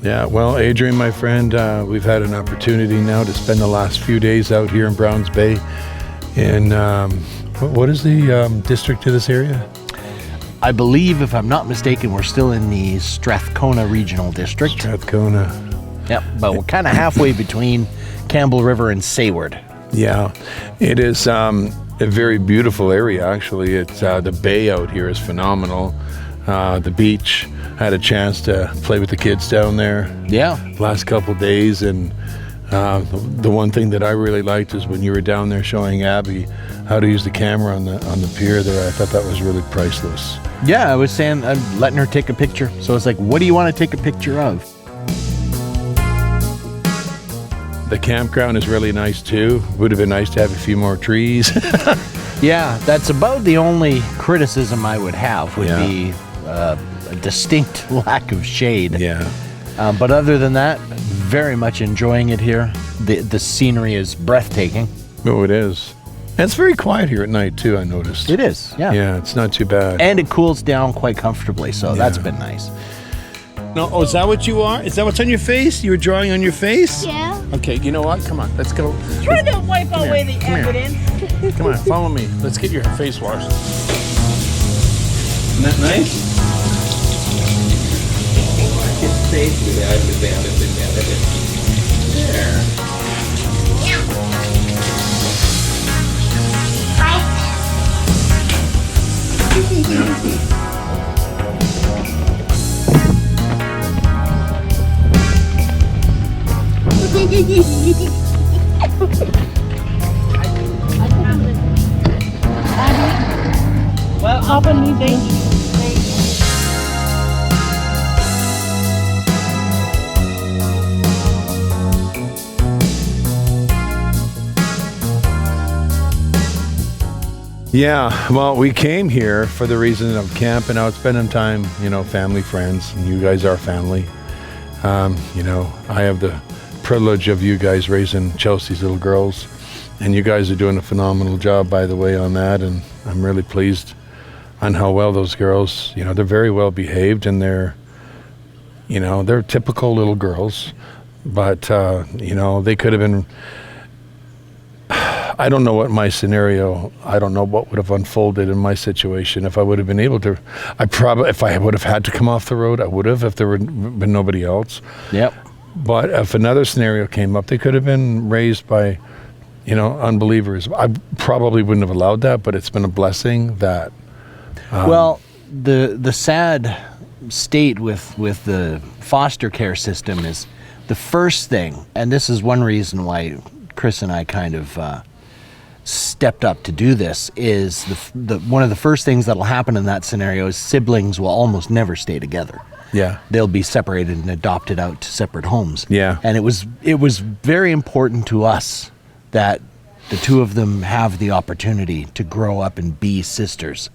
Yeah, well, Adrian, my friend, we've had an opportunity now to spend the last few days out here in Browns Bay. In what is the district of this area? I believe, if I'm not mistaken, we're still in the Strathcona Regional District. Strathcona. Yep, but we're kind of halfway between Campbell River and Sayward. Yeah, it is a very beautiful area, actually. It's the bay out here is phenomenal. The beach. Had a chance to play with the kids down there. Yeah. Last couple of days, and the one thing that I really liked is when you were down there showing Abby how to use the camera on the pier there. I thought that was really priceless. Yeah, I was saying I'm letting her take a picture. So it's like, what do you want to take a picture of? The campground is really nice too. Would have been nice to have a few more trees. Yeah, that's about the only criticism I would have would be a distinct lack of shade. Yeah. But other than that, very much enjoying it here. The scenery is breathtaking. Oh, it is. And it's very quiet here at night too, I noticed. It is, yeah. Yeah, it's not too bad. And it cools down quite comfortably, so that's been nice. No, oh, is that what you are? Is that what's on your face? You were drawing on your face? Yeah. Okay, you know what? Come on, let's go. Try to wipe away the evidence. Come on, follow me. Let's get your face washed. Isn't that nice? There. Well, up on me, baby. Yeah, well, we came here for the reason of camping out, spending time, family, friends, and you guys are family. I have the privilege of you guys raising Chelsea's little girls, and you guys are doing a phenomenal job, by the way, on that, and I'm really pleased on how well those girls, they're very well behaved, and they're typical little girls, but, they could have been, I don't know what my scenario, I don't know what would have unfolded in my situation if I would have been able to. If I would have had to come off the road, I would have if there would been nobody else. Yep. But if another scenario came up, they could have been raised by, unbelievers. I probably wouldn't have allowed that, but it's been a blessing that. Well, the sad state with the foster care system is the first thing, and this is one reason why Chris and I kind of stepped up to do this, is the one of the first things that'll happen in that scenario is siblings will almost never stay together. Yeah. They'll be separated and adopted out to separate homes. Yeah. And it was very important to us that the two of them have the opportunity to grow up and be sisters.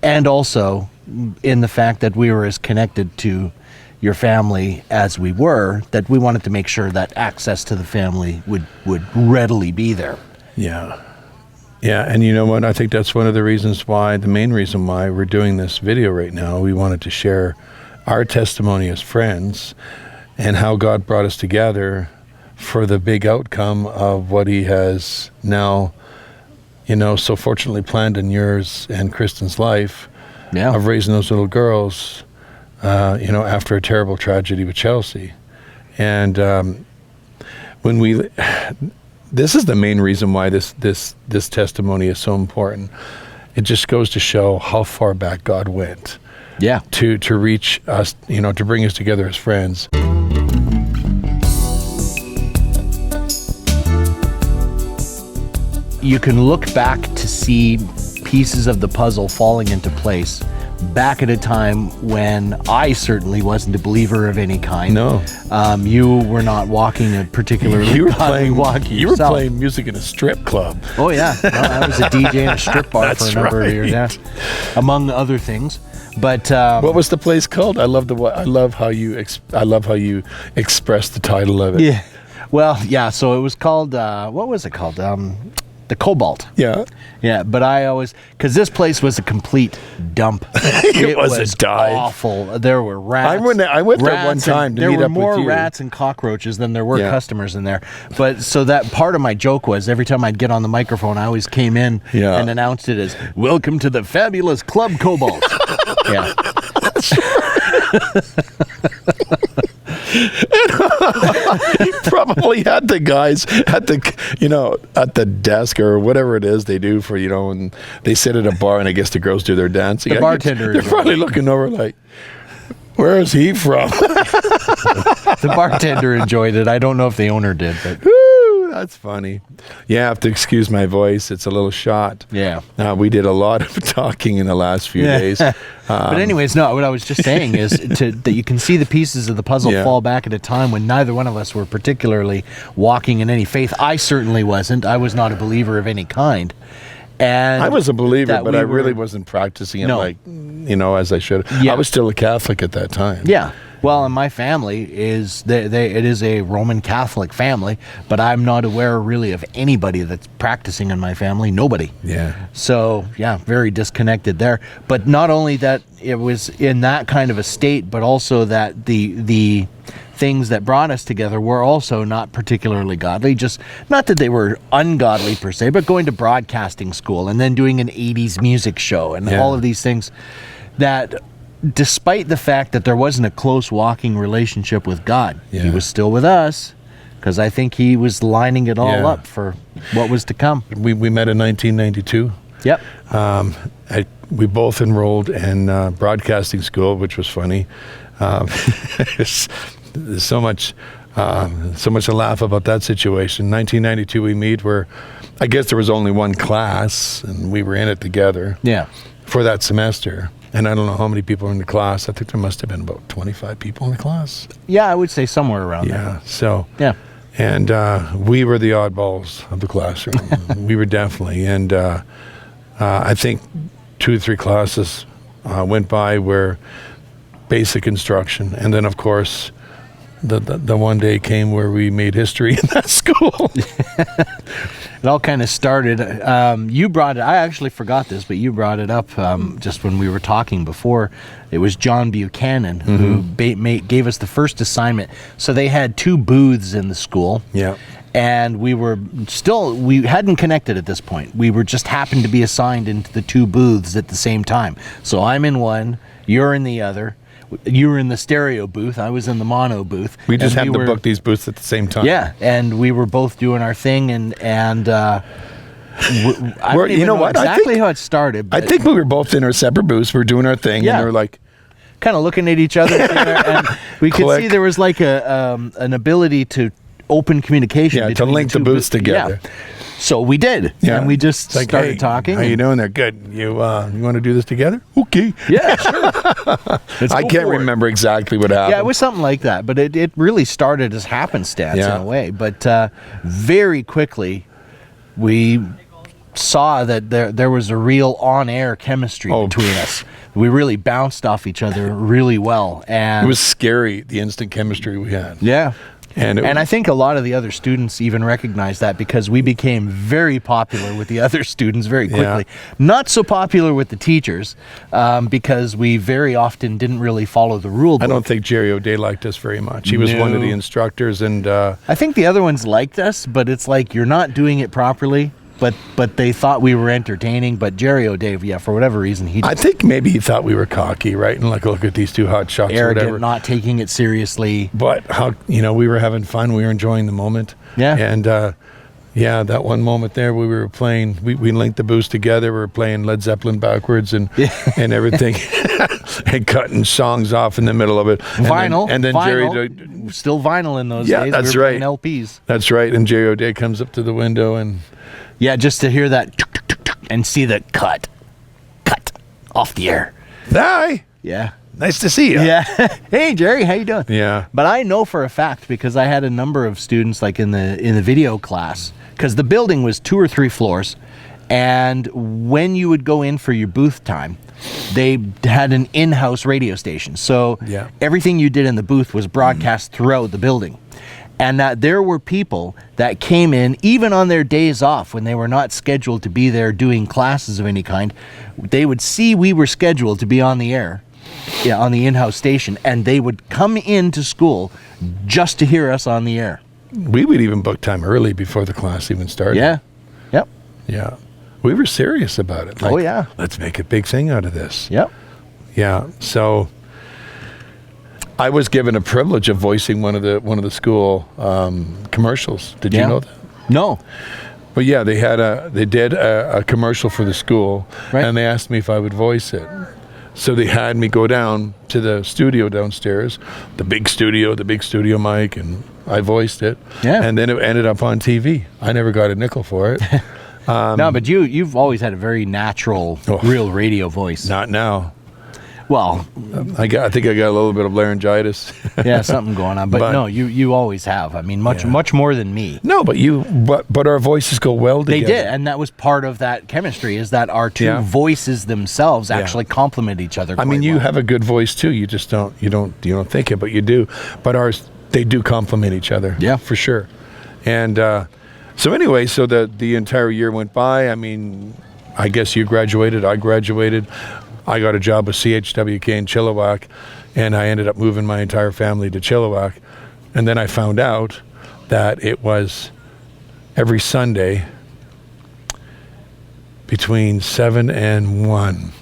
And also in the fact that we were as connected to your family as we were, that we wanted to make sure that access to the family would readily be there. Yeah. Yeah, and you know what? I think that's one of the reasons why, the main reason why we're doing this video right now. We wanted to share our testimony as friends and how God brought us together for the big outcome of what he has now, so fortunately planned in yours and Kristen's life, of raising those little girls, after a terrible tragedy with Chelsea. And this is the main reason why this testimony is so important. It just goes to show how far back God went. Yeah. To reach us, to bring us together as friends. You can look back to see pieces of the puzzle falling into place, back at a time when I certainly wasn't a believer of any kind. No. You were not walking a particularly You were godly walk You were yourself. playing music in a strip club. Oh yeah, no, I was a DJ in a strip bar for a That's number of years, yeah, right. among other things. But What was the place called? I love how you expressed the title of it. yeah, well, yeah. So it was called what was it called? The Cobalt. Yeah. Yeah, but I always, because this place was a complete dump. It was a dive. Awful. There were rats. I went there one rats time and to there meet were up with more you. rats and cockroaches than there were Yeah. customers in there. But so that part of my joke was every time I'd get on the microphone, I always came in Yeah. and announced it as "Welcome to the fabulous Club Cobalt." Yeah. You probably had the guys at the desk or whatever it is they do for, and they sit at a bar and I guess the girls do their dancing. The bartender They're is probably looking over like, where is he from? The bartender enjoyed it. I don't know if the owner did, but Woo, that's funny. You have to excuse my voice. It's a little shot. yeah. We did a lot of talking in the last few days. But anyways, no, what I was just saying is that you can see the pieces of the puzzle Yeah. fall back at a time when neither one of us were particularly walking in any faith. I certainly wasn't. I was not a believer of any kind. And I was a believer, that but we I really were- wasn't practicing it No. as I should. Yeah. I was still a Catholic at that time. Yeah. Well, and my family is it is a Roman Catholic family, but I'm not aware really of anybody that's practicing in my family. Nobody. Yeah. So, yeah, very disconnected there. But not only that it was in that kind of a state, but also that the things that brought us together were also not particularly godly. Just not that they were ungodly per se, but going to broadcasting school and then doing an 80s music show and Yeah. all of these things that, despite the fact that there wasn't a close walking relationship with God, he Yeah. was still with us because I think he was lining it all Yeah. up for what was to come. We met in 1992. Yep. We both enrolled in broadcasting school, which was funny. There's so much to laugh about that situation. 1992 we meet where I guess there was only one class and we were in it together Yeah. for that semester. And I don't know how many people were in the class. I think there must have been about 25 people in the class. Yeah, I would say somewhere around Yeah. So. there. And we were the oddballs of the classroom. We were definitely. And I think 2 or 3 classes went by where basic instruction. And then, of course, the one day came where we made history in that school. It all kind of started. You brought it. I actually forgot this, but you brought it up just when we were talking before. It was John Buchanan who gave us the first assignment. So they had 2 booths in the school. Yeah. And we hadn't connected at this point. We were just happened to be assigned into the 2 booths at the same time. So I'm in one, you're in the other. You were in the stereo booth. I was in the mono booth. We just And happened to book these booths at the same time. Yeah, and we were both doing our thing, and I don't even know exactly how it started. I But think we were both in our separate booths. We were doing our thing. Yeah. And we were like, kind of looking at each other, and we could Click. see there was like an ability to open communication. yeah, to between link the 2 booths together. Yeah. So we did, Yeah. and we just It's like, started hey, talking. How you doing there? Good. You want to do this together? Okay. Yeah, sure. Let's I go can't for it. remember exactly what happened. Yeah, it was something like that, but it really started as happenstance Yeah. in a way. But very quickly, we saw that there was a real on-air chemistry Oh, between us. We really bounced off each other really well, and It was scary, the instant chemistry we had. yeah. And I think a lot of the other students even recognized that because we became very popular with the other students very quickly. Not so popular with the teachers because we very often didn't really follow the rule book. I don't think Jerry O'Day liked us very much. He was one of the No. instructors, and I think the other ones liked us, but it's like you're not doing it properly. But they thought we were entertaining. But Jerry O'Day, yeah, for whatever reason, he I just think maybe he thought we were cocky, right? And like, look at these 2 hot shots or whatever. arrogant, not taking it seriously. But how we were having fun. We were enjoying the moment. Yeah. And that one moment there, we were playing. We linked the booths together. We were playing Led Zeppelin backwards and and everything, and cutting songs off in the middle of it. Vinyl, And then vinyl, Jerry. still vinyl in those Yeah, days. that's we were right. playing LPs. That's right. And Jerry O'Day comes up to the window and. Yeah, just to hear that tuk, tuk, tuk, tuk, and see the cut off the air. Hi. Yeah. Nice to see you. Yeah. Hey, Jerry, how you doing? Yeah. But I know for a fact, because I had a number of students like in the video class, because the building was 2 or 3 floors, and when you would go in for your booth time, they had an in-house radio station. So Yeah. everything you did in the booth was broadcast throughout the building. And that there were people that came in, even on their days off, when they were not scheduled to be there doing classes of any kind, they would see we were scheduled to be on the air, on the in-house station, and they would come into school just to hear us on the air. We would even book time early before the class even started. Yeah. Yep. Yeah. We were serious about it. Oh, yeah. Let's make a big thing out of this. Yep. Yeah. So I was given a privilege of voicing one of the school commercials. Did you know that? No. Well, yeah, they did a commercial for the school, Right. and they asked me if I would voice it. So they had me go down to the studio downstairs, the big studio mic, and I voiced it. Yeah. And then it ended up on TV. I never got a nickel for it. No, but you've always had a very natural, real radio voice. Not now. Well, I think I got a little bit of laryngitis. yeah, something going on. But no, you always have. I mean, much more than me. No, but our voices go well They together. did, and that was part of that chemistry, is that our two Yeah. voices themselves actually complement each other. I mean, quite you well. have a good voice too. You just don't think it, but you do. But ours, they do complement each other. Yeah. For sure. And so anyway, so the entire year went by. I mean, I guess you graduated. I graduated. I got a job with CHWK in Chilliwack, and I ended up moving my entire family to Chilliwack. And then I found out that it was every Sunday between 7 and 1.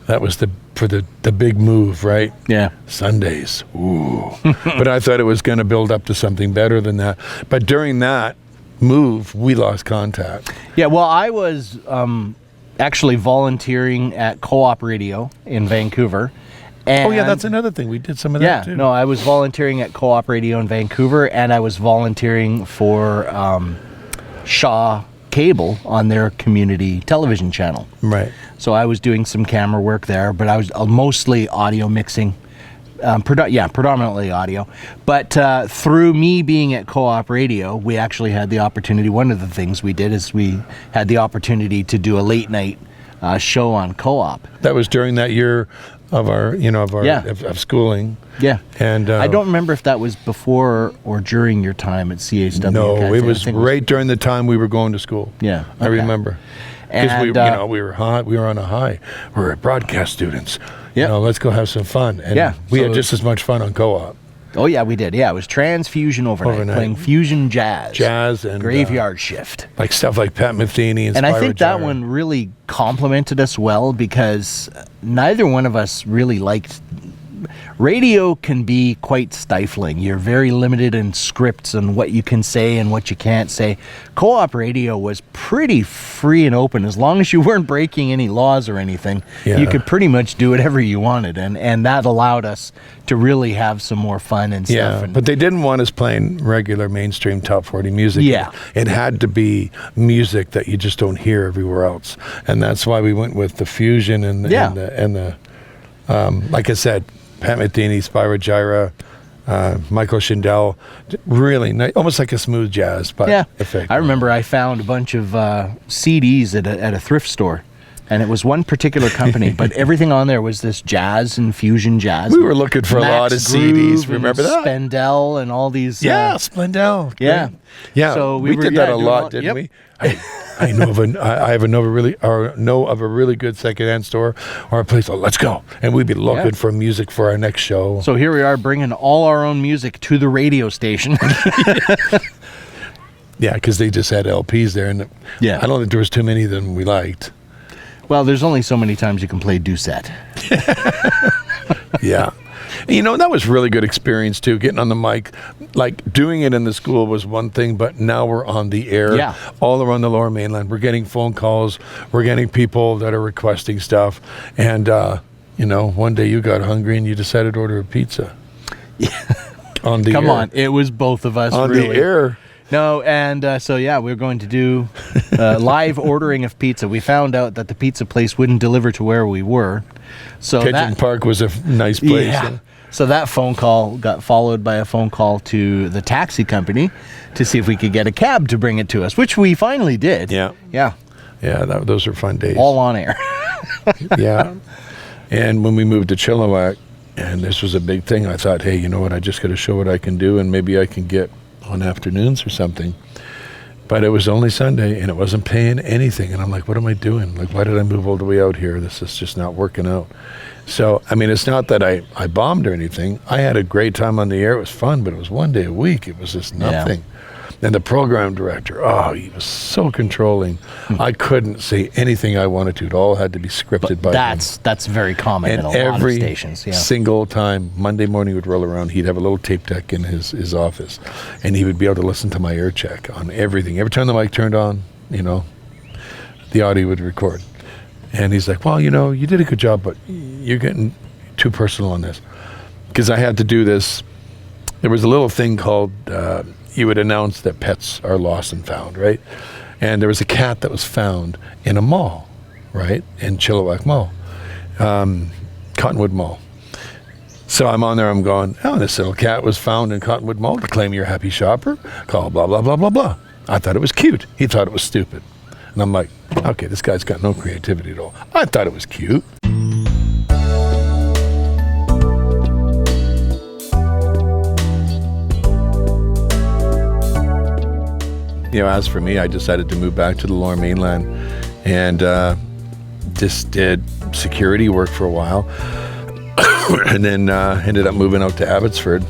That was for the big move, right? Yeah. Sundays. Ooh. But I thought it was going to build up to something better than that. But during that move, we lost contact. Yeah, well, I was actually volunteering at Co-op Radio in Vancouver. And Oh, yeah, that's another thing. We did some of that, too. no, I was volunteering at Co-op Radio in Vancouver, and I was volunteering for Shaw Cable on their community television channel. Right. So I was doing some camera work there, but I was mostly audio mixing. Predominantly audio. But through me being at Co-op Radio, we actually had the opportunity. One of the things we did is we had the opportunity to do a late night show on Co-op. That was during that year of our, Yeah. of schooling. Yeah. And I don't remember if that was before or during your time at CHW. No, it was right during the time we were going to school. Yeah, I okay. remember. Because And, we were hot. We were on a high. We were broadcast students. Yep. Let's go have some fun. And Yeah, we so- had just as much fun on Co-op. Oh, yeah, we did. Yeah, it was Transfusion overnight. Playing fusion jazz. Jazz and Graveyard Shift. like stuff like Pat Metheny and I think that Spyro one really complemented us well, because neither one of us really liked. Radio can be quite stifling. You're very limited in scripts and what you can say and what you can't say. Co-op radio was pretty free and open. As long as you weren't breaking any laws or anything, Yeah. you could pretty much do whatever you wanted. And that allowed us to really have some more fun and stuff. Yeah, And but they didn't want us playing regular mainstream top 40 music. Yeah. It had to be music that you just don't hear everywhere else. And that's why we went with the fusion and the like I said, Pat Metheny, Spyro, Michael Schindel, really nice, almost like a smooth jazz, but effect. I remember I found a bunch of CDs at a thrift store, and it was one particular company, but everything on there was this jazz and fusion jazz. We were looking for a lot of CDs. Groove Remember and that? Spendell and all these. Splendel. Yeah. Great. Yeah. So we were, did that a doing lot, didn't yep. we? I know of a really good secondhand store or a place. Oh, let's go, and we'd be looking for music for our next show. So here we are, bringing all our own music to the radio station. Yeah, because they just had LPs there, and Yeah. I don't think there was too many of them we liked. Well, there's only so many times you can play Doucette. Yeah. And, that was really good experience too, getting on the mic. Like doing it in the school was one thing, but now we're on the air all around the Lower Mainland. We're getting phone calls. We're getting people that are requesting stuff. And, one day you got hungry and you decided to order a pizza. On the air. Come on. It was both of us, On really. the air. No, and we're going to do live ordering of pizza. We found out that the pizza place wouldn't deliver to where we were. So Pigeon Park was a nice place. yeah. So that phone call got followed by a phone call to the taxi company to see if we could get a cab to bring it to us, which we finally did. Yeah. Yeah. Yeah, those were fun days. All on air. Yeah. And when we moved to Chilliwack, and this was a big thing, I thought, hey, you know what, I just got to show what I can do, and maybe I can get on afternoons or something. But it was only Sunday, and it wasn't paying anything. And I'm like, what am I doing? Like, why did I move all the way out here? This is just not working out. So, I mean, it's not that I bombed or anything. I had a great time on the air. It was fun, but it was one day a week. It was just nothing. And the program director, he was so controlling. I couldn't say anything I wanted to. It all had to be scripted by him. That's very common in a lot of stations. Yeah. Single time, Monday morning would roll around, he'd have a little tape deck in his office, and he would be able to listen to my air check on everything. Every time the mic turned on, the audio would record. And he's like, well, you did a good job, but you're getting too personal on this. Because I had to do this. There was a little thing called... you would announce that pets are lost and found, right? And there was a cat that was found in a mall, right? In Chilliwack Mall, Cottonwood Mall. So I'm on there, I'm going, this little cat was found in Cottonwood Mall. To claim you're a happy shopper, call blah, blah, blah, blah, blah. I thought it was cute. He thought it was stupid. And I'm like, okay, this guy's got no creativity at all. I thought it was cute. As for me, I decided to move back to the Lower Mainland and just did security work for a while. And then ended up moving out to Abbotsford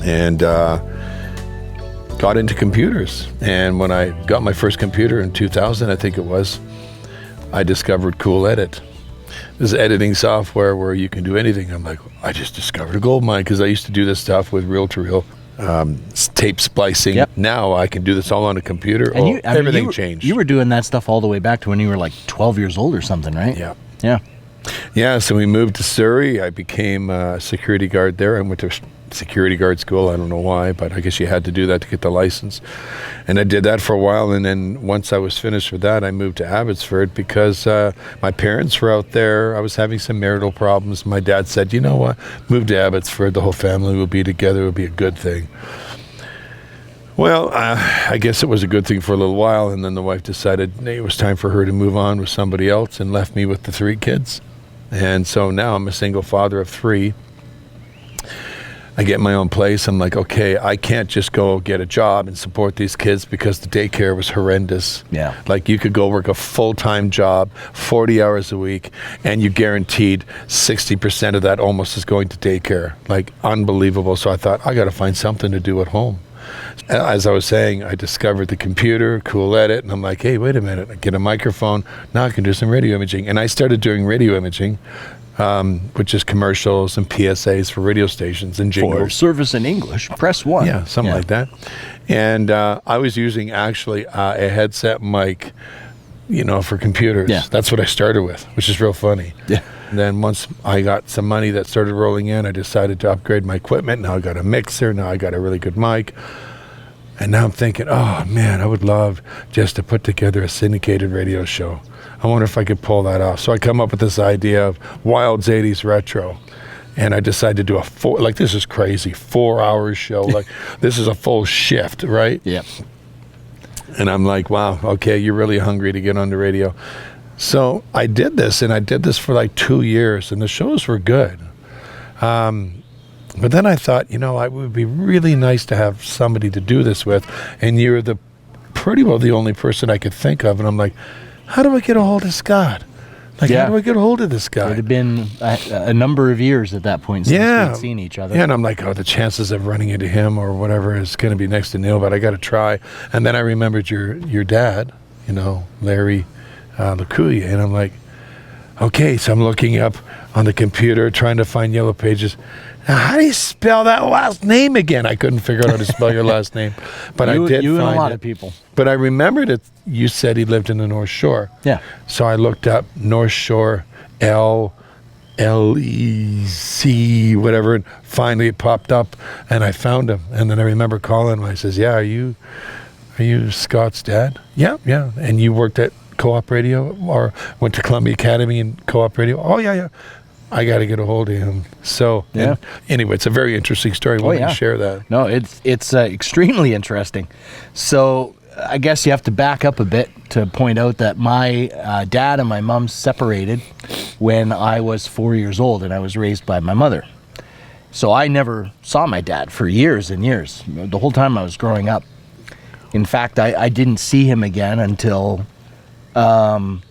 and got into computers. And when I got my first computer in 2000, I think it was, I discovered Cool Edit. This editing software where you can do anything. I'm like, I just discovered a gold mine, because I used to do this stuff with reel-to-reel. Tape splicing. Yep. Now I can do this all on a computer. And everything changed. You were doing that stuff all the way back to when you were like 12 years old or something, right? Yeah. Yeah. Yeah, so we moved to Surrey. I became a security guard there. I went to security guard school. I don't know why, but I guess you had to do that to get the license. And I did that for a while, and then once I was finished with that, I moved to Abbotsford because my parents were out there. I was having some marital problems. My dad said, you know what, move to Abbotsford. The whole family will be together. It will be a good thing. Well, I guess it was a good thing for a little while, and then the wife decided it was time for her to move on with somebody else and left me with the 3 kids. And so now I'm a single father of 3. I get my own place. I'm like, okay, I can't just go get a job and support these kids because the daycare was horrendous. Yeah. Like you could go work a full-time job, 40 hours a week, and you guaranteed 60% of that almost is going to daycare. Like unbelievable. So I thought, I got to find something to do at home. As I was saying, I discovered the computer, Cool Edit, and I'm like, hey, wait a minute, I get a microphone, now I can do some radio imaging. And I started doing radio imaging, which is commercials and PSAs for radio stations and jingles. For service in English, press 1. Yeah, something like that. And I was using actually a headset mic, for computers. Yeah. That's what I started with, which is real funny. Yeah. And then once I got some money that started rolling in, I decided to upgrade my equipment. Now I got a mixer. Now I got a really good mic. And now I'm thinking, oh, man, I would love just to put together a syndicated radio show. I wonder if I could pull that off. So I come up with this idea of Wild's 80s Retro. And I decided to do this is crazy, 4-hour show. Like, this is a full shift, right? Yeah. And I'm like, wow, okay, you're really hungry to get on the radio. So I did this, and I did this for like 2 years, and the shows were good. But then I thought, it would be really nice to have somebody to do this with, and you're pretty well the only person I could think of. And I'm like, how do I get a hold of Scott? How do I get a hold of this guy? It had been a number of years at that point since we'd seen each other. Yeah, and I'm like, the chances of running into him or whatever is going to be next to nil, but I got to try. And then I remembered your dad, Larry Lacuya, and I'm like, okay, so I'm looking up on the computer trying to find Yellow Pages. Now, how do you spell that last name again? I couldn't figure out how to spell your last name, but I did you find and a lot it. of people. But I remembered it. You said he lived in the North Shore. Yeah. So I looked up North Shore, LEC, whatever, and finally it popped up, and I found him. And then I remember calling him. I says, yeah, Are you Scott's dad? Yeah. And you worked at Co-op Radio or went to Columbia Academy and Co-op Radio? Oh, yeah. I got to get a hold of him. So, Yeah. Anyway, it's a very interesting story. Why don't you share that? No, it's extremely interesting. So I guess you have to back up a bit to point out that my dad and my mom separated when I was 4 years old, and I was raised by my mother. So I never saw my dad for years and years, the whole time I was growing up. In fact, I didn't see him again until, around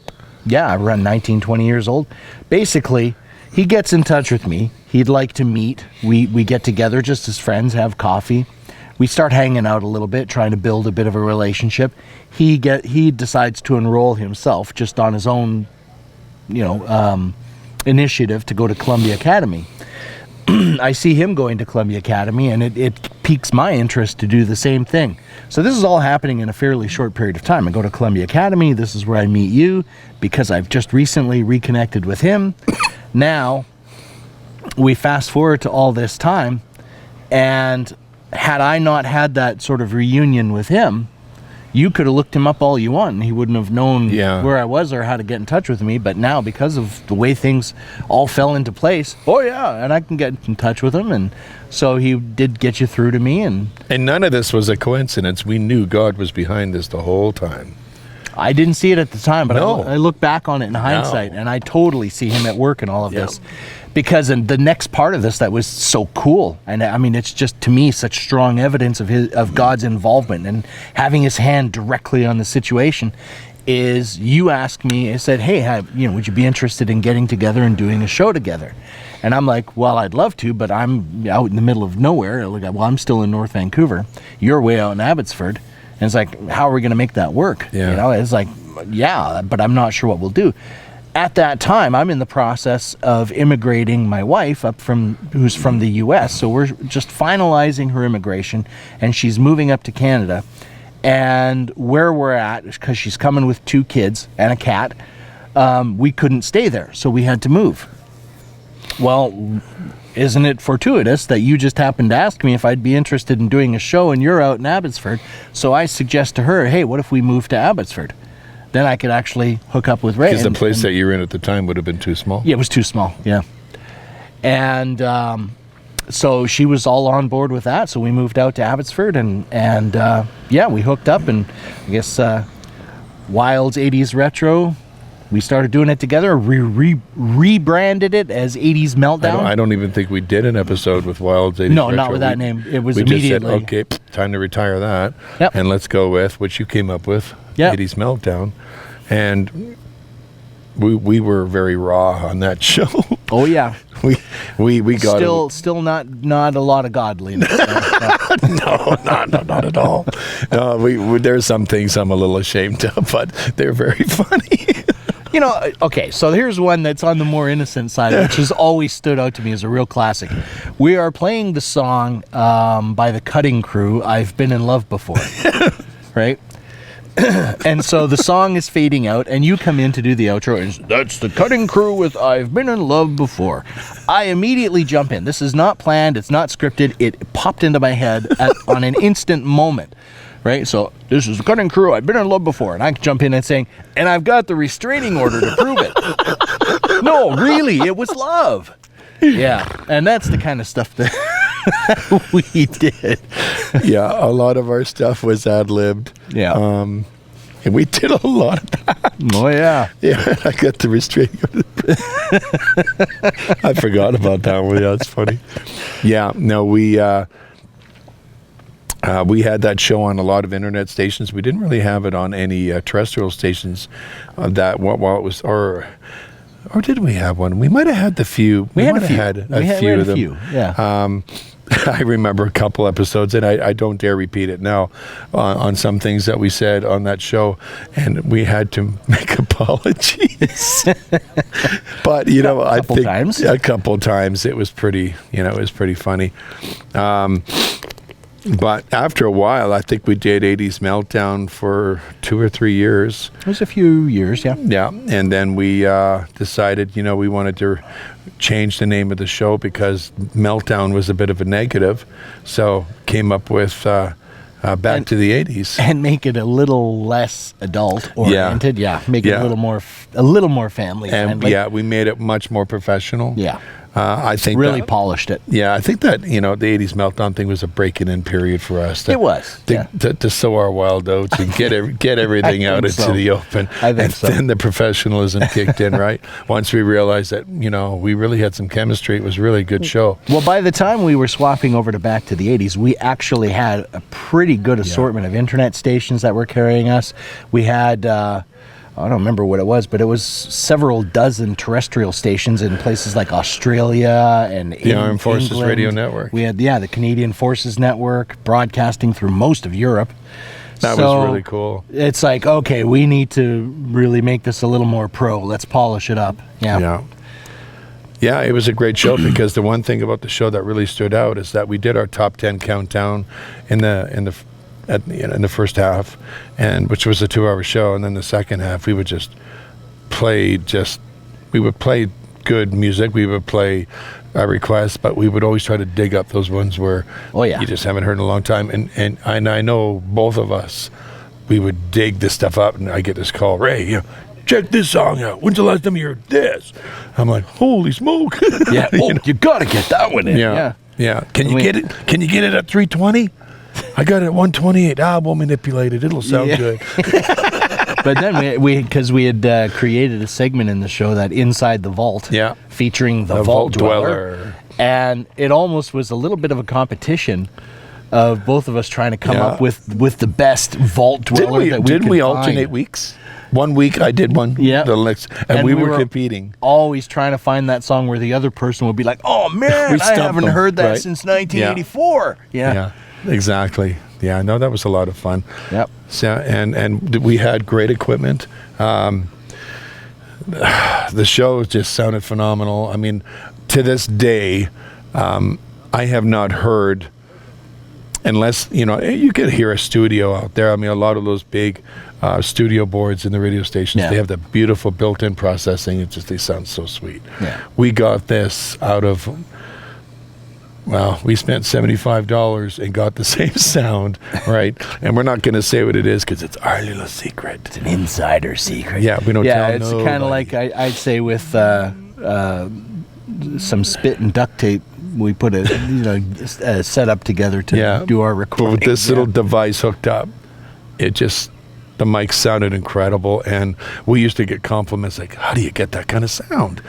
19, 20 years old. Basically, he gets in touch with me. He'd like to meet. We get together just as friends, have coffee. We start hanging out a little bit, trying to build a bit of a relationship. He decides to enroll himself just on his own, initiative to go to Columbia Academy. I see him going to Columbia Academy, and it piques my interest to do the same thing. So this is all happening in a fairly short period of time. I go to Columbia Academy. This is where I meet you because I've just recently reconnected with him. Now, we fast forward to all this time, and had I not had that sort of reunion with him, you could have looked him up all you want, and he wouldn't have known where I was or how to get in touch with me. But now, because of the way things all fell into place, and I can get in touch with him. And so he did get you through to me. And none of this was a coincidence. We knew God was behind this the whole time. I didn't see it at the time, but I look back on it in hindsight, and I totally see him at work in all of this. Because the next part of this that was so cool, and I mean, it's just, to me, such strong evidence of God's involvement and having his hand directly on the situation, is you asked me, I said, hey, would you be interested in getting together and doing a show together? And I'm like, well, I'd love to, but I'm out in the middle of nowhere. Well, I'm still in North Vancouver. You're way out in Abbotsford. And it's like, how are we going to make that work? Yeah. It's like, but I'm not sure what we'll do. At that time, I'm in the process of immigrating my wife who's from the U.S., so we're just finalizing her immigration, and she's moving up to Canada. And where we're at, because she's coming with 2 kids and a cat, we couldn't stay there, so we had to move. Well, isn't it fortuitous that you just happened to ask me if I'd be interested in doing a show, and you're out in Abbotsford? So I suggest to her, hey, what if we move to Abbotsford? Then I could actually hook up with Ray. Because the place that you were in at the time would have been too small. Yeah, it was too small, yeah. And so she was all on board with that, so we moved out to Abbotsford, and we hooked up, and I guess Wild's 80s Retro, we started doing it together, rebranded it as 80s Meltdown. I don't even think we did an episode with Wild's 80s Retro. No, not with that name. It was we immediately. just said, okay, time to retire that, and let's go with what you came up with, 80s Meltdown. And we were very raw on that show. Oh yeah, we got still not a lot of godliness. No, not at all. No, there's some things I'm a little ashamed of, but they're very funny. Okay, so here's one that's on the more innocent side, which has always stood out to me as a real classic. We are playing the song by the Cutting Crew, "I've Been in Love Before," right? And so the song is fading out, and you come in to do the outro, and that's the Cutting Crew with "I've Been in Love Before." I immediately jump in. This is not planned. It's not scripted. It popped into my head on an instant moment, right? So this is the Cutting Crew. I've been in love before. And I jump in and saying, and I've got the restraining order to prove it. No, really, it was love. Yeah, and that's the kind of stuff that we did. Yeah, a lot of our stuff was ad-libbed. Yeah. And we did a lot of that. Oh, yeah. Yeah, I got the restraining order. I forgot about that one. Yeah, it's funny. Yeah, no, we had that show on a lot of internet stations. We didn't really have it on any terrestrial stations while it was, or did we have one? We might have had the few. We had a few. Had a few of them. Yeah. I remember a couple episodes, and I don't dare repeat it now, on some things that we said on that show, and we had to make apologies. But I think a couple times it was pretty, funny. But after a while, I think we did 80s Meltdown for 2 or 3 years. It was a few years, yeah. Yeah, and then we decided, we wanted to change the name of the show because Meltdown was a bit of a negative. So came up with back to the 80s. And make it a little less adult oriented. Yeah. Make it a little more family And friendly. we made it much more professional. Yeah. I think Really that, polished it. Yeah, I think that, the 80s Meltdown thing was a breaking in period for us. It was. To sow our wild oats and get everything out into so. the open. I think and so. then the professionalism kicked in, right? Once we realized that, we really had some chemistry. It was really a good show. Well, by the time we were swapping over to back to the 80s, we actually had a pretty good assortment of internet stations that were carrying us. We had, I don't remember what it was, but it was several dozen terrestrial stations in places like Australia and The Armed Forces England. Radio Network. We had, the Canadian Forces Network broadcasting through most of Europe. That was really cool. It's like, okay, we need to really make this a little more pro. Let's polish it up. Yeah. Yeah, it was a great show because the one thing about the show that really stood out is that we did our top 10 countdown in the first half, and which was a 2-hour show, and then the second half we would play good music. We would play requests, but we would always try to dig up those ones where you just haven't heard in a long time. And I know both of us, we would dig this stuff up, and I get this call, Ray, check this song out. When's the last time you heard this? I'm like, holy smoke! Yeah. You gotta get that one in. Yeah. Can you get it? Can you get it at 320? I got it at 128. We'll manipulate it. It'll sound good. But then because we had created a segment in the show that Inside the Vault, featuring the Vault Dweller, and it almost was a little bit of a competition of both of us trying to come up with the best Vault Dweller that we could Didn't we find. alternate weeks? 1 week I did one. Yeah. The next, and we were competing. Always trying to find that song where the other person would be like, "Oh man, I haven't heard that since 1984." Yeah. Exactly. Yeah, I know that was a lot of fun. Yep. So, and we had great equipment. The show just sounded phenomenal. I mean, to this day, I have not heard, unless, you could hear a studio out there. I mean, a lot of those big studio boards in the radio stations, they have the beautiful built-in processing. They sound so sweet. Yeah. We got this out of... Well, we spent $75 and got the same sound, right? And we're not going to say what it is because it's our little secret. It's an insider secret. Yeah, we don't tell Yeah, it's kind of like I'd say with some spit and duct tape, we put a setup together to do our recording. But with this little device hooked up, the mic sounded incredible, and we used to get compliments like, "How do you get that kind of sound?"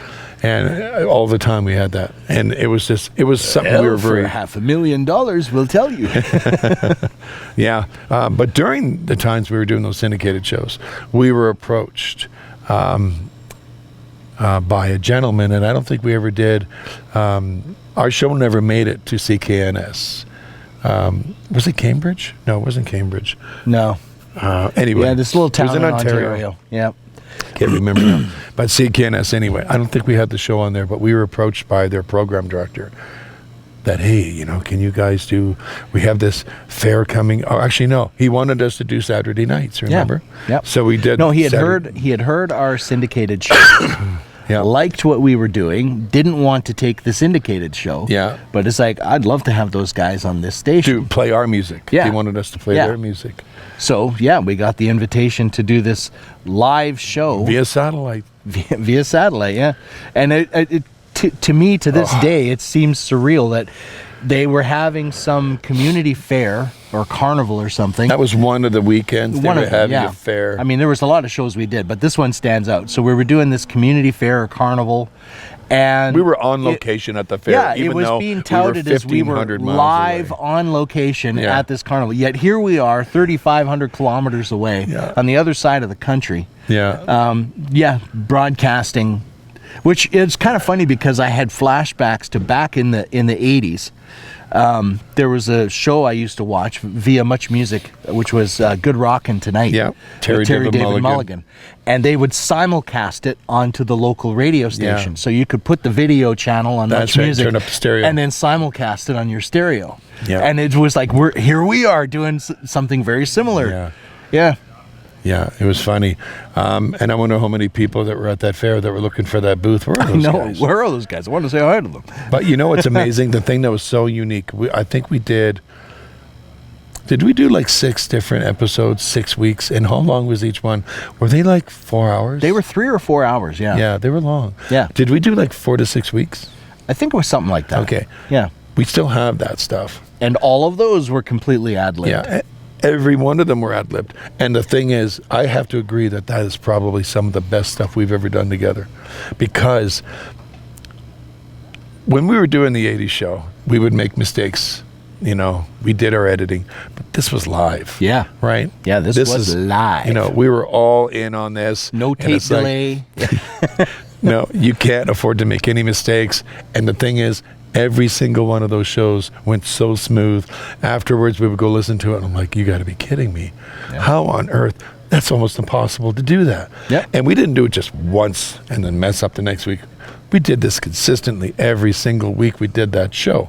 And all the time we had that, and it was something we were very... For $500,000, we'll tell you. Yeah, but during the times we were doing those syndicated shows, we were approached by a gentleman, and I don't think we ever did. Our show never made it to CKNS. Was it Cambridge? No, it wasn't Cambridge. No. Anyway. Yeah, this little town it was in Ontario. Yeah. Can't remember now. But CKNS anyway. I don't think we had the show on there, but we were approached by their program director that, hey, can you guys we have this fair coming. Oh, actually, no. He wanted us to do Saturday nights, remember? Yeah. Yep. So we did. No, he had heard our syndicated show. Liked what we were doing, didn't want to take the syndicated show. Yeah. But it's like, I'd love to have those guys on this station. To play our music. Yeah. He wanted us to play their music. So, we got the invitation to do this live show. Via satellite. Via satellite, yeah. And to me, to this day, it seems surreal that they were having some community fair or carnival or something. That was one of the weekends they were having a fair. I mean, there was a lot of shows we did, but this one stands out. So we were doing this community fair or carnival, and we were on location at the fair. Yeah, even it was though being touted as we were live on location at this carnival. Yet here we are, 3,500 kilometers away on the other side of the country. Yeah. Broadcasting, which is kind of funny because I had flashbacks to back in the 80s. There was a show I used to watch via Much Music, which was Good Rockin' Tonight. Yeah, Terry David Mulligan. And they would simulcast it onto the local radio station. So you could put the video channel on Much Music, turn up the stereo, and then simulcast it on your stereo. Yeah. And it was like, here we are doing something very similar. Yeah. Yeah, it was funny. And I wonder how many people that were at that fair that were looking for that booth. Where are those guys? Where are those guys? I wanted to say hi to them. But you know what's amazing? The thing that was so unique, I think we did Did we do like 6 different episodes, 6 weeks? And how long was each one? Were they like 4 hours? They were 3 or 4 hours, yeah. Yeah, they were long. Yeah. Did we do like 4 to 6 weeks? I think it was something like that. Okay. Yeah. We still have that stuff. And all of those were completely ad-libbed. Yeah. Every one of them were ad-libbed. And the thing is, I have to agree that that is probably some of the best stuff we've ever done together. Because when we were doing the 80s show, we would make mistakes. You know, we did our editing, but this was live. Yeah. Right? Yeah, this was live. You know, we were all in on this. No and tape it's like, delay. no, you can't afford to make any mistakes. And the thing is, every single one of those shows went so smooth. Afterwards, we would go listen to it, and I'm like, you got to be kidding me. Yeah. How on earth? That's almost impossible to do that. Yeah. And we didn't do it just once and then mess up the next week. We did this consistently every single week we did that show.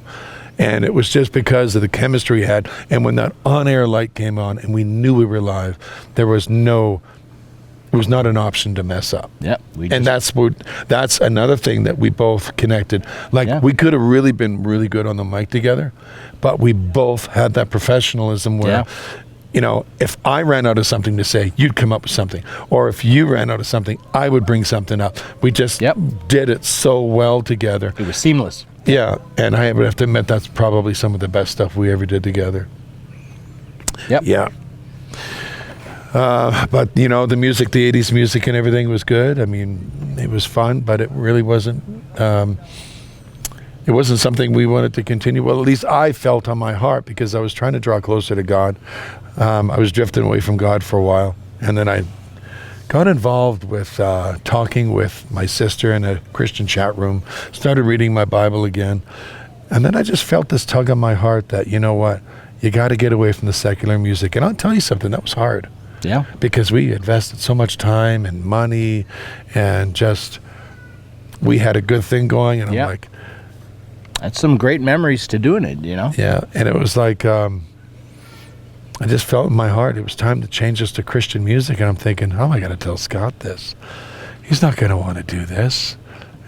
And it was just because of the chemistry we had. And when that on-air light came on and we knew we were live, it was not an option to mess up. Yeah. And that's another thing that we both connected. Like, we could have really been really good on the mic together, but we both had that professionalism where, you know, if I ran out of something to say, you'd come up with something. Or if you ran out of something, I would bring something up. We just did it so well together. It was seamless. Yeah, and I would have to admit that's probably some of the best stuff we ever did together. Yep. Yeah. But, you know, the music, the 80s music and everything was good. I mean, it was fun, but it really wasn't something we wanted to continue. Well, at least I felt on my heart, because I was trying to draw closer to God. I was drifting away from God for a while, and then I got involved with talking with my sister in a Christian chat room, started reading my Bible again, and then I just felt this tug on my heart that, you know what, you got to get away from the secular music. And I'll tell you something, that was hard. Yeah. Because we invested so much time and money, and just, we had a good thing going, and I'm like... That's some great memories to doing it, you know? Yeah, and it was like... I just felt in my heart it was time to change this to Christian music, and I'm thinking, oh, I got to tell Scott this. He's not going to want to do this.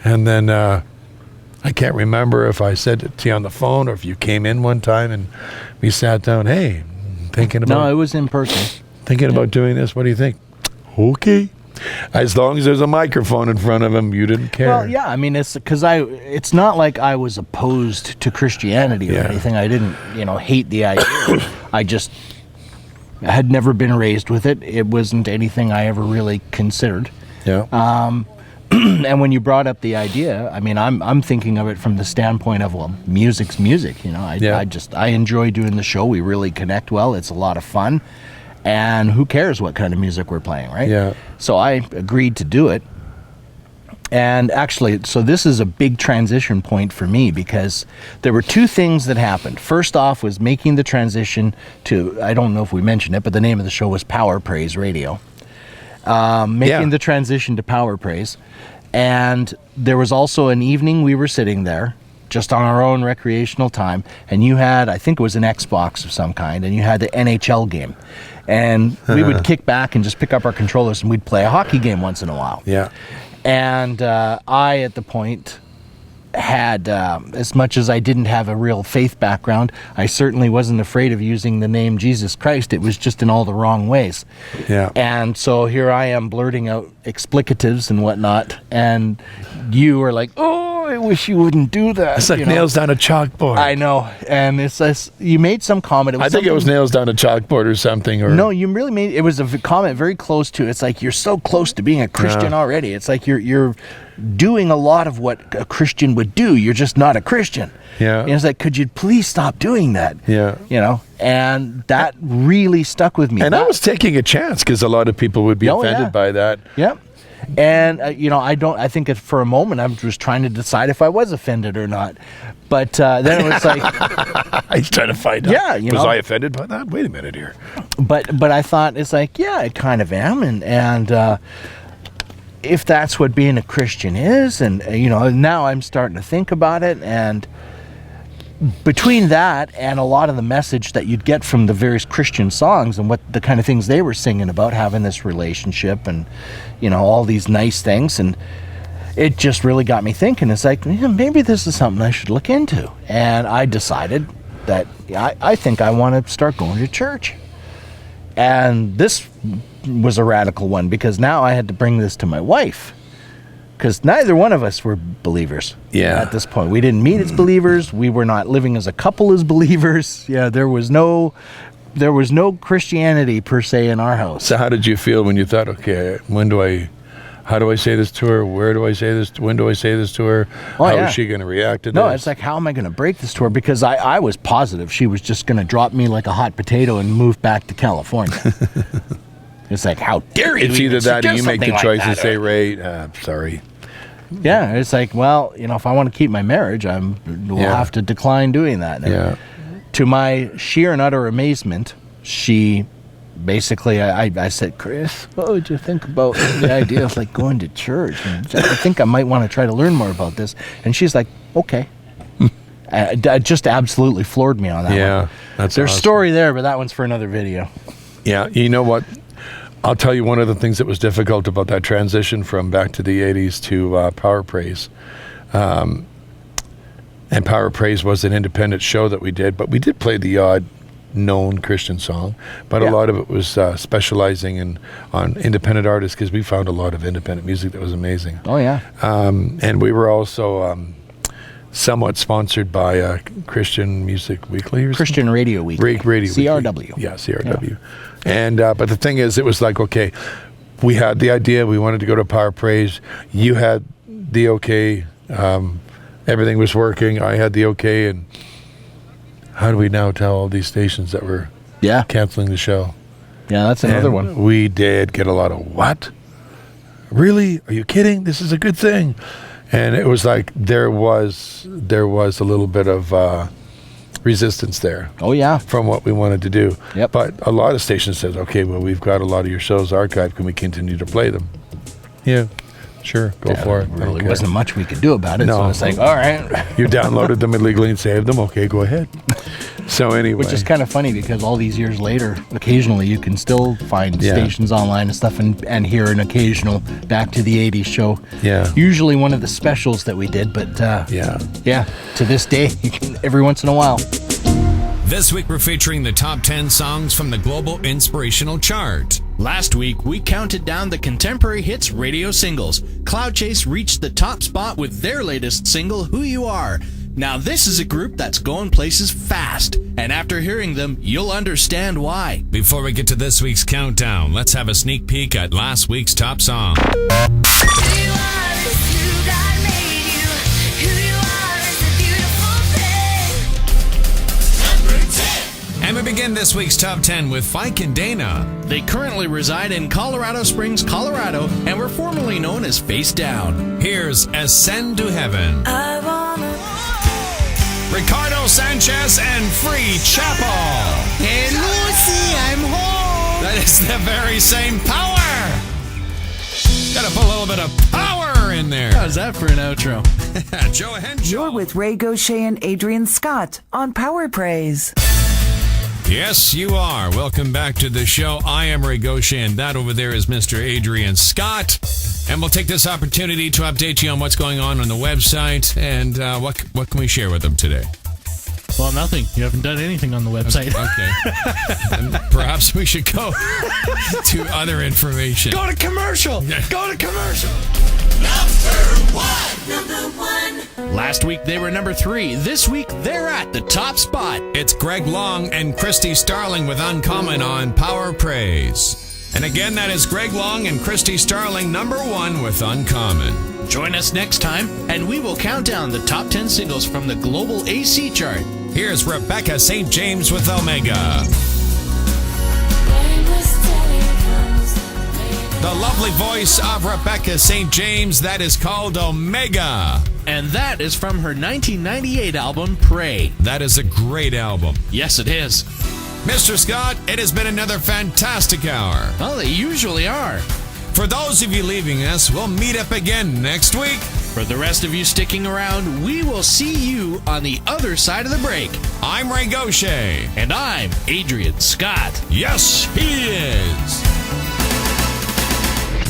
And then I can't remember if I said it to you on the phone or if you came in one time and we sat down. Hey, thinking about... No, it was in person. Thinking about doing this. What do you think? Okay. As long as there's a microphone in front of him, you didn't care. Well, yeah, I mean, it's because it's not like I was opposed to Christianity or anything. I didn't, hate the idea. I had never been raised with it. It wasn't anything I ever really considered. Yeah. And when you brought up the idea, I mean, I'm thinking of it from the standpoint of, well, music's music. I enjoy doing the show. We really connect well. It's a lot of fun. And who cares what kind of music we're playing, right? Yeah. So I agreed to do it. And actually, so this is a big transition point for me, because there were 2 things that happened. First off was making the transition to, I don't know if we mentioned it, but the name of the show was Power Praise Radio. Making the transition to Power Praise. And there was also an evening we were sitting there, just on our own recreational time, and you had, I think it was an Xbox of some kind, and you had the NHL game. And we would kick back and just pick up our controllers, and we'd play a hockey game once in a while. Yeah. And I, at the point, had, as much as I didn't have a real faith background, I certainly wasn't afraid of using the name Jesus Christ. It was just in all the wrong ways. Yeah. And so here I am blurting out explicatives and whatnot, and you are like, oh, I wish you wouldn't do that. It's like nails down a chalkboard. I know. And it's you made some comment. I think it was nails down a chalkboard or something. Or no, you really made, it was a comment very close to, it's like, you're so close to being a Christian already. It's like you're doing a lot of what a Christian would do. You're just not a Christian. Yeah. And it's like, could you please stop doing that? Yeah. And that really stuck with me. And I was taking a chance, because a lot of people would be offended by that. Yep. And, I think for a moment I was trying to decide if I was offended or not. But then it was like... I was trying to find out. Yeah, Was I offended by that? Wait a minute here. But I thought, it's like, yeah, I kind of am. And if that's what being a Christian is, and, now I'm starting to think about it, and... Between that and a lot of the message that you'd get from the various Christian songs and what the kind of things they were singing about, having this relationship and, all these nice things, and it just really got me thinking. It's like, maybe this is something I should look into. And I decided, that I think I want to start going to church. And this was a radical one because now I had to bring this to my wife. Because neither one of us were believers at this point. We didn't meet as believers. We were not living as a couple as believers. Yeah, there was no Christianity per se in our house. So how did you feel when you thought, okay, how do I say this to her? Where do I say this? When do I say this to her? How is she going to react to this? No, it's like, how am I going to break this to her? Because I was positive she was just going to drop me like a hot potato and move back to California. It's like, how dare you? It's either that or you make the choice and say, Ray, sorry. Yeah, it's like, well, if I want to keep my marriage, we'll have to decline doing that. And to my sheer and utter amazement, she basically, I said, Chris, what would you think about the idea of like going to church? And I think I might want to try to learn more about this. And she's like, okay. It just absolutely floored me on that one. Yeah, that's There's awesome. a story there, but that one's for another video. Yeah, you know what? I'll tell you one of the things that was difficult about that transition from back to the 80s to Power Praise. And Power Praise was an independent show that we did, but we did play the odd known Christian song, but a lot of it was specializing on independent artists because we found a lot of independent music that was amazing. Oh, yeah. And we were also somewhat sponsored by Christian Music Weekly or Christian Radio Weekly. Radio CRW. Weekly. Yeah, CRW. Yeah. And but the thing is, it was like, okay, we had the idea, we wanted to go to Power Praise. You had the okay, everything was working. I had the okay, and how do we now tell all these stations that we're canceling the show? Yeah, that's another one. We did get a lot of, what? Really? Are you kidding? This is a good thing. And it was like there was a little bit of resistance there. Oh, yeah. From what we wanted to do. Yep. But a lot of stations said, okay, well, we've got a lot of your shows archived. Can we continue to play them? Yeah, sure. Go for it. There really wasn't much we could do about it. No. So it's like, all right. You downloaded them illegally and saved them. Okay, go ahead. So anyway. Which is kind of funny because all these years later, occasionally you can still find stations online and stuff and hear an occasional Back to the 80s show. Yeah. Usually one of the specials that we did, but to this day, you can every once in a while. This week we're featuring the top 10 songs from the Global Inspirational Chart. Last week, we counted down the contemporary hits radio singles. Cloud Chase reached the top spot with their latest single, Who You Are. Now, this is a group that's going places fast, and after hearing them, you'll understand why. Before we get to this week's countdown, let's have a sneak peek at last week's top song. And we begin this week's top 10 with Fike and Dana. They currently reside in Colorado Springs, Colorado, and were formerly known as Face Down. Here's Ascend to Heaven. I wanna Ricardo Sanchez and Free Chapel. Hey, Lucy, I'm home. That is the very same power. Gotta put a little bit of power in there. How's that for an outro? Joe Henshaw. You're with Ray Gauthier and Adrian Scott on Power Praise. Yes, you are. Welcome back to the show. I am Ray Gauthier, and that over there is Mr. Adrian Scott. And we'll take this opportunity to update you on what's going on the website and what can we share with them today. Well, nothing. You haven't done anything on the website. Okay. And perhaps we should go to other information. Go to commercial. Go to commercial. Number one. Last week they were number 3. This week they're at the top spot. It's Greg Long and Christy Starling with Uncommon on Power Praise. And again, that is Greg Long and Christy Starling, number 1 with Uncommon. Join us next time, and we will count down the top 10 singles from the Global AC chart. Here's Rebecca St. James with Omega. The lovely voice of Rebecca St. James, that is called Omega. And that is from her 1998 album, Pray. That is a great album. Yes, it is. Mr. Scott, it has been another fantastic hour. Well, they usually are. For those of you leaving us, we'll meet up again next week. For the rest of you sticking around, we will see you on the other side of the break. I'm Ray Gauthier. And I'm Adrian Scott. Yes, he is.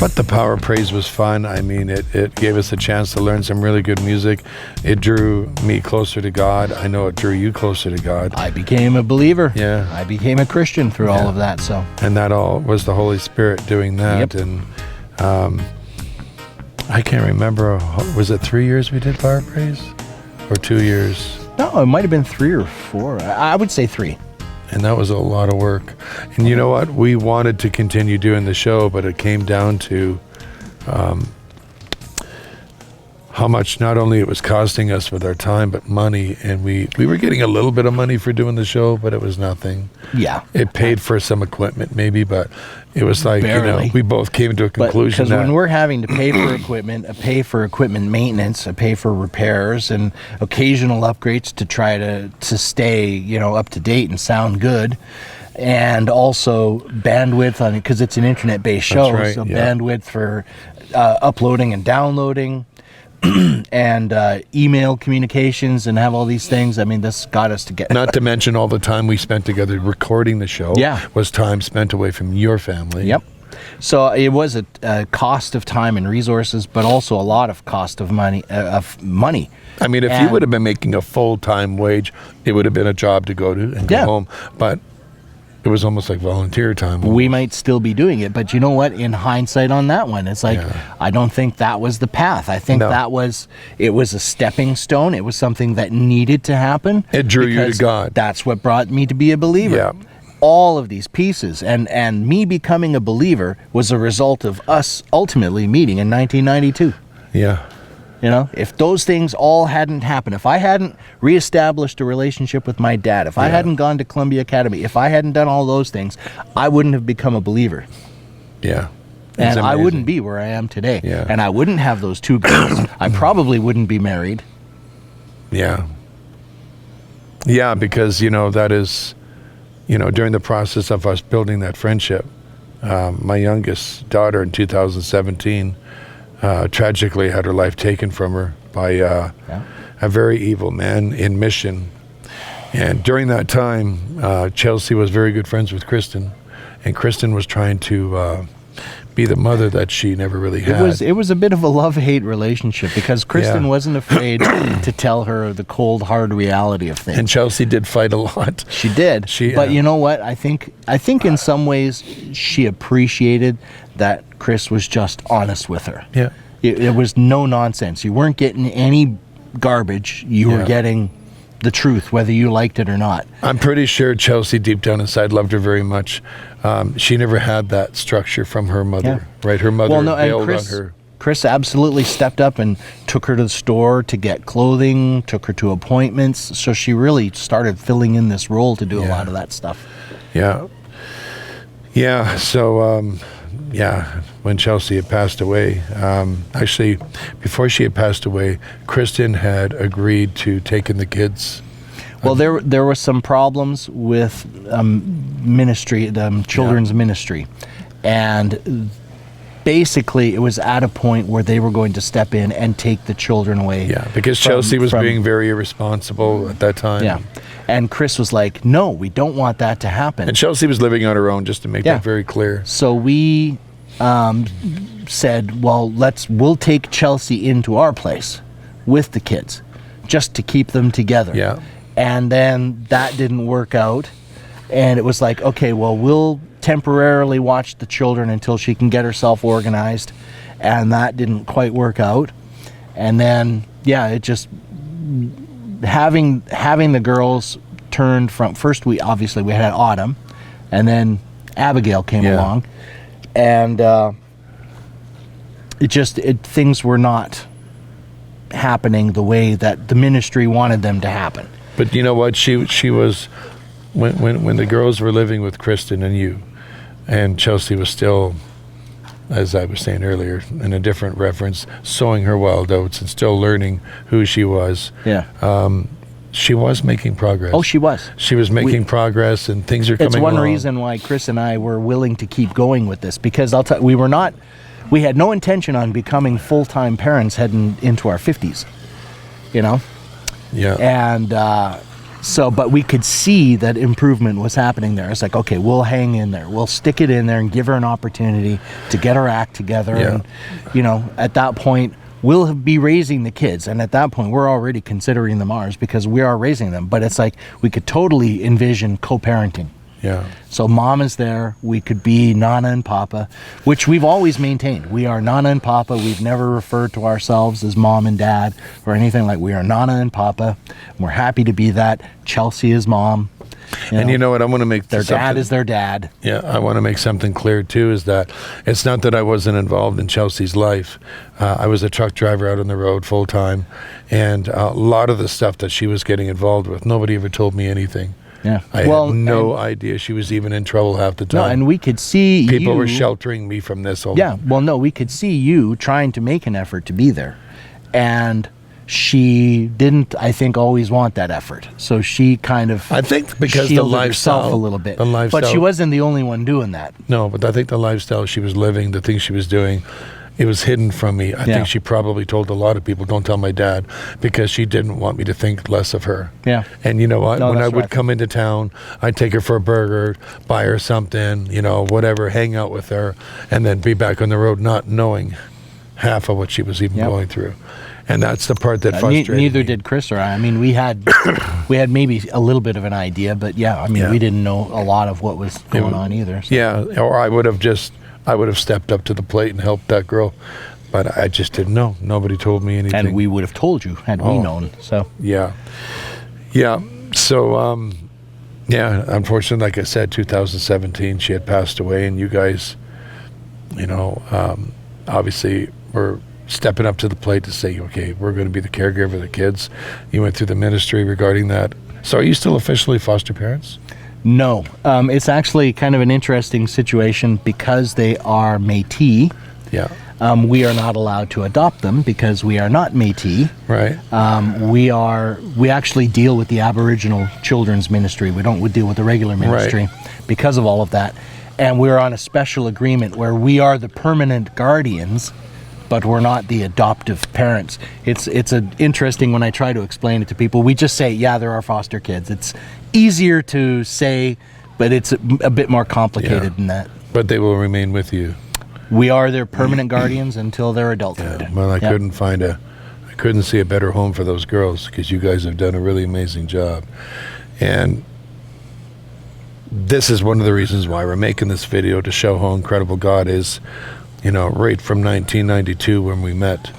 But the Power of Praise was fun. I mean, it gave us a chance to learn some really good music. It drew me closer to God. I know it drew you closer to God. I became a believer. Yeah. I became a Christian through all of that. So. And that all was the Holy Spirit doing that. Yep. And I can't remember. Was it 3 years we did Power of Praise? Or 2 years? No, it might have been 3 or 4. I would say 3. And that was a lot of work. And you know what? We wanted to continue doing the show, but it came down to how much not only it was costing us with our time, but money. And we were getting a little bit of money for doing the show, but it was nothing. Yeah. It paid for some equipment maybe, but it was like, Barely. we both came to a conclusion Because that... when we're having to pay for equipment, pay for equipment maintenance, pay for repairs and occasional upgrades to try to stay, up to date and sound good, and also bandwidth on it, because it's an internet-based show, right, so yeah. bandwidth for uploading and downloading, and email communications, and have all these things. I mean, this got us to get... Not to mention all the time we spent together recording the show. Yeah. Was time spent away from your family. Yep. So it was a cost of time and resources, but also a lot of cost of money. I mean, if you would have been making a full-time wage, it would have been a job to go to and go home. But it was almost like volunteer time. We might still be doing it, but you know what? In hindsight on that one, it's like, I don't think that was the path. I think it was a stepping stone. It was something that needed to happen. It drew you to God. That's what brought me to be a believer. Yeah. All of these pieces, and me becoming a believer was a result of us ultimately meeting in 1992. Yeah. If those things all hadn't happened, if I hadn't reestablished a relationship with my dad, if I hadn't gone to Columbia Academy, if I hadn't done all those things, I wouldn't have become a believer. Yeah. And I wouldn't be where I am today. Yeah. And I wouldn't have those 2 girls. I probably wouldn't be married. Yeah. Yeah, because, that is, during the process of us building that friendship, my youngest daughter in 2017 tragically had her life taken from her by a very evil man in Mission. And during that time, Chelsea was very good friends with Kristen, and Kristen was trying to be the mother that she never really had. It was a bit of a love-hate relationship, because Kristen wasn't afraid to tell her the cold, hard reality of things. And Chelsea did fight a lot. She did. But you know what? I think in some ways she appreciated that Chris was just honest with her. Yeah. It was no nonsense. You weren't getting any garbage. You were getting the truth, whether you liked it or not. I'm pretty sure Chelsea, deep down inside, loved her very much. She never had that structure from her mother, right? Her mother bailed on her. Chris absolutely stepped up and took her to the store to get clothing, took her to appointments. So she really started filling in this role to do a lot of that stuff. Yeah. Yeah. So, when Chelsea had passed away, actually, before she had passed away, Kristen had agreed to take in the kids. Well, there were some problems with ministry, children's ministry, and basically it was at a point where they were going to step in and take the children away. Yeah, because Chelsea was being very irresponsible at that time. Yeah, and Chris was like, "No, we don't want that to happen." And Chelsea was living on her own, just to make that very clear. So we said, "Well, we'll take Chelsea into our place with the kids, just to keep them together." Yeah. And then that didn't work out, and it was like, okay, well, we'll temporarily watch the children until she can get herself organized, and that didn't quite work out. And then it just having the girls turned from, first we had Autumn, and then Abigail came along, and things were not happening the way that the ministry wanted them to happen. But you know what? She was, when the girls were living with Kristen and you, and Chelsea was still, as I was saying earlier, in a different reference, sowing her wild oats and still learning who she was. Yeah. She was making progress. Oh, she was. She was making progress, and things are coming along. It's one reason why Chris and I were willing to keep going with this, because we had no intention on becoming full-time parents heading into our 50s, Yeah. And So, but we could see that improvement was happening there. It's like, okay, we'll hang in there. We'll stick it in there and give her an opportunity to get her act together. Yeah. And, you know, at that point, we'll be raising the kids. And at that point, we're already considering them ours because we are raising them. But it's like we could totally envision co-parenting. Yeah. So mom is there. We could be Nana and Papa, which we've always maintained. We are Nana and Papa. We've never referred to ourselves as mom and dad or anything like. We are Nana and Papa. We're happy to be that. Chelsea is mom. And you know what? I want to make their dad is their dad. Yeah, I want to make something clear too. Is that it's not that I wasn't involved in Chelsea's life. I was a truck driver out on the road full time, and a lot of the stuff that she was getting involved with, nobody ever told me anything. Yeah. I had no idea she was even in trouble half the time. No, and we could see people were sheltering me from this. We could see you trying to make an effort to be there, and she didn't, I think, always want that effort. So she kind of, I think, because the shielded lifestyle herself a little bit. the lifestyle, but she wasn't the only one doing that. No, but I think the lifestyle she was living, the things she was doing, it was hidden from me. I think she probably told a lot of people, don't tell my dad, because she didn't want me to think less of her. Yeah. And you know what? No, when I would right. come into town, I'd take her for a burger, buy her something, you know, whatever, hang out with her, and then be back on the road not knowing half of what she was even going through. And that's the part that frustrated neither me. did Chris or I. I mean, we had maybe a little bit of an idea, but we didn't know a lot of what was going on either. So. Yeah, or I would have stepped up to the plate and helped that girl, but I just didn't know. Nobody told me anything. And we would have told you had we known. So yeah. So unfortunately, like I said, 2017, she had passed away, and you guys, you know, obviously were stepping up to the plate to say, okay, we're going to be the caregiver of the kids. You went through the ministry regarding that. So are you still officially foster parents? No. It's actually kind of an interesting situation because they are Métis. Yeah. We are not allowed to adopt them because we are not Métis. Right. We actually deal with the Aboriginal Children's Ministry. We don't deal with the regular ministry because of all of that. And we're on a special agreement where we are the permanent guardians, but we're not the adoptive parents. It's interesting when I try to explain it to people. We just say, yeah, they're our foster kids. It's easier to say, but it's a bit more complicated than that. But they will remain with you. We are their permanent guardians until their adulthood. Yeah. Well, I couldn't see a better home for those girls because you guys have done a really amazing job. And this is one of the reasons why we're making this video, to show how incredible God is. You know, right from 1992 when we met,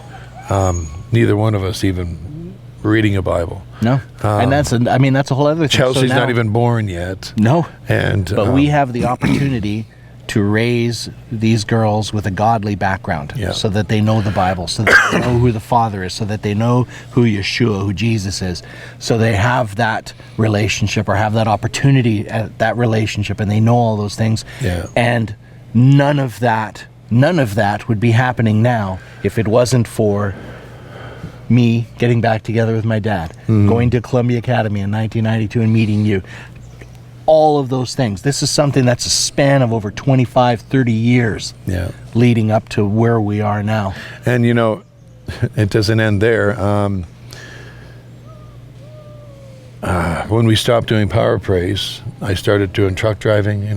neither one of us even reading a Bible. No, and that's a whole other thing. Chelsea's not even born yet. No, but we have the opportunity to raise these girls with a godly background, so that they know the Bible, so that they know who the Father is, so that they know who Yeshua, who Jesus is, so they have that relationship or have that opportunity at that relationship, and they know all those things. Yeah. And none of that would be happening now if it wasn't for me getting back together with my dad, going to Columbia Academy in 1992 and meeting you. All of those things. This is something that's a span of over 25, 30 years leading up to where we are now. And, you know, it doesn't end there. When we stopped doing Power Praise, I started doing truck driving,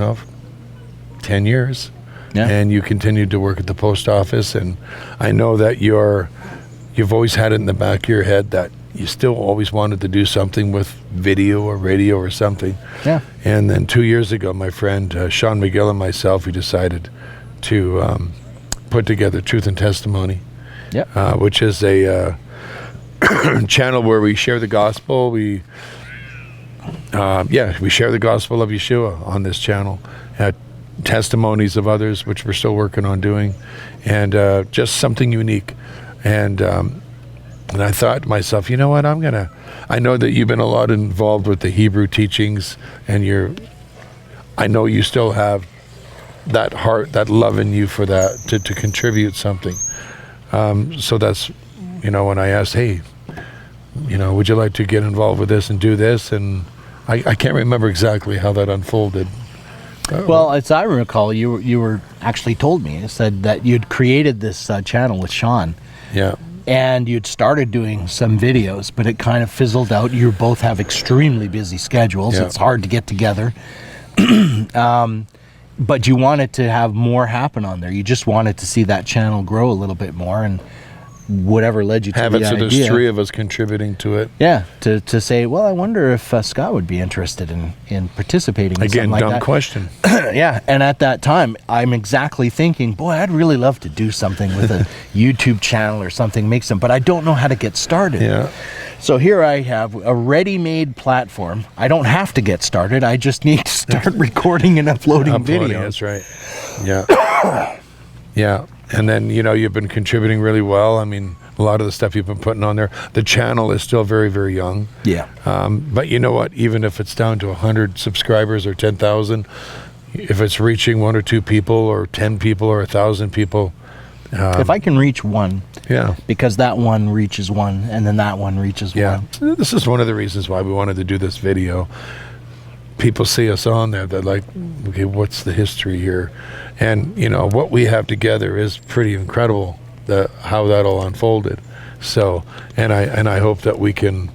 10 years. Yeah. And you continued to work at the post office, and I know that you've always had it in the back of your head that you still always wanted to do something with video or radio or something. Yeah. And then 2 years ago, my friend Sean McGill and myself, we decided to put together Truth and Testimony, which is a channel where we share the gospel. We share the gospel of Yeshua on this channel. Testimonies of others, which we're still working on doing, and just something unique. And I thought to myself, you know what, I know that you've been a lot involved with the Hebrew teachings, and I know you still have that heart, that love in you for that, to contribute something. So that's, when I asked, hey, would you like to get involved with this and do this? And I can't remember exactly how that unfolded. Well, as I recall, you were actually told me, it said that you'd created this channel with Sean. Yeah. and you'd started doing some videos, but it kind of fizzled out. You both have extremely busy schedules. Yeah. It's hard to get together. But you wanted to have more happen on there. You just wanted to see that channel grow a little bit more, and whatever led you to Have the it so idea. there's 3 of us contributing to it. Yeah, to say, well, I wonder if Scott would be interested in participating in Again, something like dumb that. question. Yeah, and at that time, I'm exactly thinking, boy, I'd really love to do something with a YouTube channel or something, make some, but I don't know how to get started. Yeah. So here I have a ready-made platform. I don't have to get started. I just need to start recording and uploading videos. That's right. Yeah. Yeah. And then, you've been contributing really well. I mean, a lot of the stuff you've been putting on there. The channel is still very, very young. Yeah. But you know what? Even if it's down to 100 subscribers or 10,000, if it's reaching 1 or 2 people or 10 people or 1,000 people. If I can reach one, Yeah. because that one reaches one, and then that one reaches Yeah. one. This is one of the reasons why we wanted to do this video. People see us on there, they're like, okay, what's the history here? And, what we have together is pretty incredible, how that all unfolded. So, and I hope that we can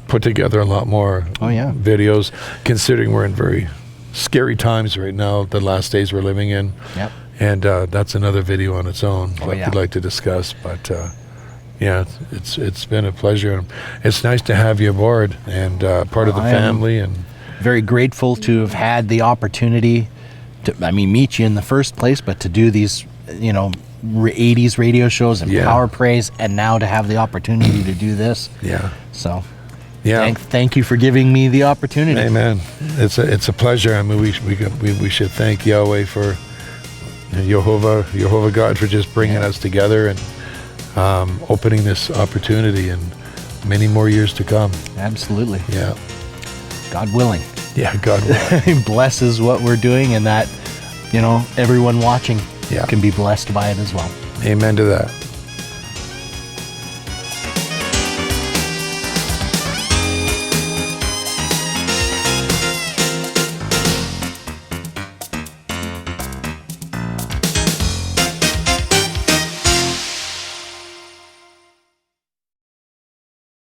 put together a lot more videos, considering we're in very scary times right now, the last days we're living in. Yep. And that's another video on its own that yeah. we'd like to discuss. But yeah, it's been a pleasure. It's nice to have you aboard and part of the family. And very grateful to have had the opportunity to, meet you in the first place, but to do these, 80s radio shows and Power Praise, and now to have the opportunity to do this. Yeah. So, yeah. thank you for giving me the opportunity. Amen. It's a pleasure. I mean, we should thank Yahweh for Jehovah God for just bringing us together and opening this opportunity, and many more years to come. Absolutely. Yeah. God willing. Yeah, God willing. Blesses what we're doing, and that, everyone watching Yeah. can be blessed by it as well. Amen to that.